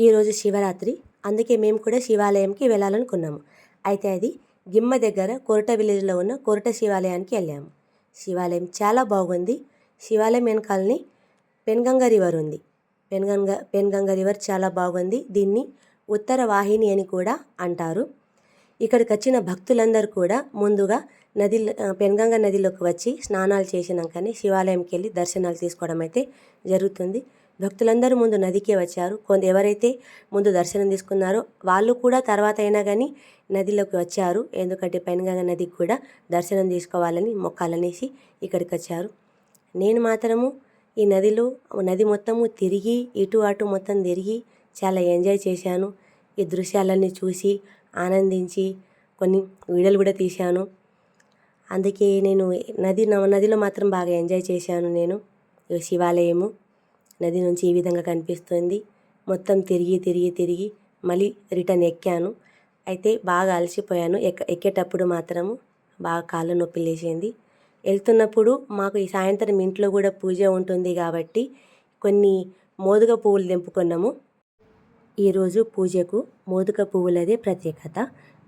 ఈరోజు శివరాత్రి, అందుకే మేము కూడా శివాలయంకి వెళ్ళాలనుకున్నాము. అయితే అది గిమ్మ దగ్గర కొరట విలేజ్లో ఉన్న కొరట శివాలయానికి వెళ్ళాము. శివాలయం చాలా బాగుంది. శివాలయం వెనకాలని పెన్గంగ రివర్ ఉంది. పెన్గంగ రివర్ చాలా బాగుంది. దీన్ని ఉత్తర వాహిని అని కూడా అంటారు. ఇక్కడికి వచ్చిన భక్తులందరూ కూడా ముందుగా పెన్గంగ నదిలోకి వచ్చి స్నానాలు చేసినాకనే శివాలయంకి వెళ్ళి దర్శనాలు తీసుకోవడం అయితే జరుగుతుంది. భక్తులందరూ ముందు నదికే వచ్చారు. ఎవరైతే ముందు దర్శనం తీసుకున్నారో వాళ్ళు కూడా తర్వాత అయినా కానీ నదిలోకి వచ్చారు. ఎందుకంటే పెన్గంగ నదికి కూడా దర్శనం తీసుకోవాలని మొక్కాలనేసి ఇక్కడికి వచ్చారు. నేను మాత్రము ఈ నది మొత్తము తిరిగి ఇటు అటు మొత్తం తిరిగి చాలా ఎంజాయ్ చేశాను. ఈ దృశ్యాలన్నీ చూసి ఆనందించి కొన్ని వీడియోలు కూడా తీశాను. అందుకే నేను నదిలో మాత్రం బాగా ఎంజాయ్ చేశాను. నేను శివాలయము నది నుంచి ఈ విధంగా కనిపిస్తుంది. మొత్తం తిరిగి మళ్ళీ రిటర్న్ ఎక్కాను. అయితే బాగా అలసిపోయాను. ఎక్కేటప్పుడు మాత్రము బాగా కాళ్ళ నొప్పి లేచింది. వెళ్తున్నప్పుడు మాకు ఈ సాయంత్రం ఇంట్లో కూడా పూజ ఉంటుంది కాబట్టి కొన్ని మోదుగ పువ్వులు తెంపుకున్నాము. ఈరోజు పూజకు మోదుగ పువ్వులదే ప్రత్యేకత.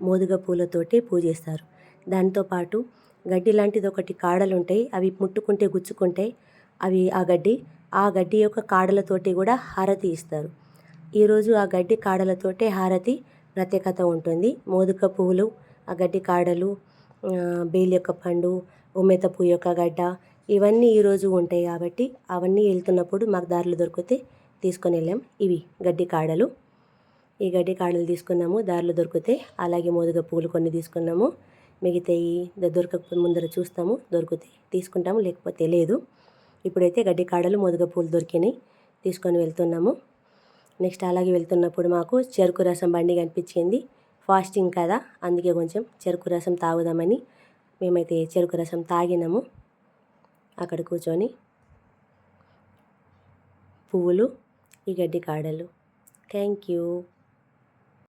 మోదుగ పూలతోటి పూజిస్తారు. దాంతోపాటు గడ్డి లాంటిది ఒకటి కాడలు ఉంటాయి. అవి ముట్టుకుంటే గుచ్చుకుంటాయి. అవి ఆ గడ్డి యొక్క కాడలతోటి కూడా హారతి ఇస్తారు. ఈరోజు ఆ గడ్డి కాడలతోటే హారతి ప్రత్యేకత ఉంటుంది. మోదుగ పువ్వులు, ఆ గడ్డి కాడలు, బేలి యొక్క పండు, ఉమ్మెత్త పువ్వు యొక్క గడ్డ, ఇవన్నీ ఈరోజు ఉంటాయి కాబట్టి అవన్నీ వెళ్తున్నప్పుడు మాకు దారిలో దొరికితే తీసుకొని వెళ్ళాం. ఇవి గడ్డి కాడలు. ఈ గడ్డి కాడలు తీసుకున్నాము దారిలో దొరికితే. అలాగే మోదుగ పువ్వులు కొన్ని తీసుకున్నాము. మిగతాయి దొరకకపోతే ముందర చూస్తాము, దొరికితే తీసుకుంటాము, లేకపోతే లేదు. ఇప్పుడైతే గడ్డి కాడలు మోదుగ పువ్వులు దొరికినాయి, తీసుకొని వెళ్తున్నాము. నెక్స్ట్ అలాగే వెళ్తున్నప్పుడు మాకు చెరుకు రసం బండి కనిపించింది. ఫాస్టింగ్ కదా, అందుకే కొంచెం చెరుకు రసం తాగుదామని మేమైతే చెరుకు రసం తాగినాము. అక్కడ కూర్చొని పువ్వులు, ఈ గడ్డి కాడలు. Thank you.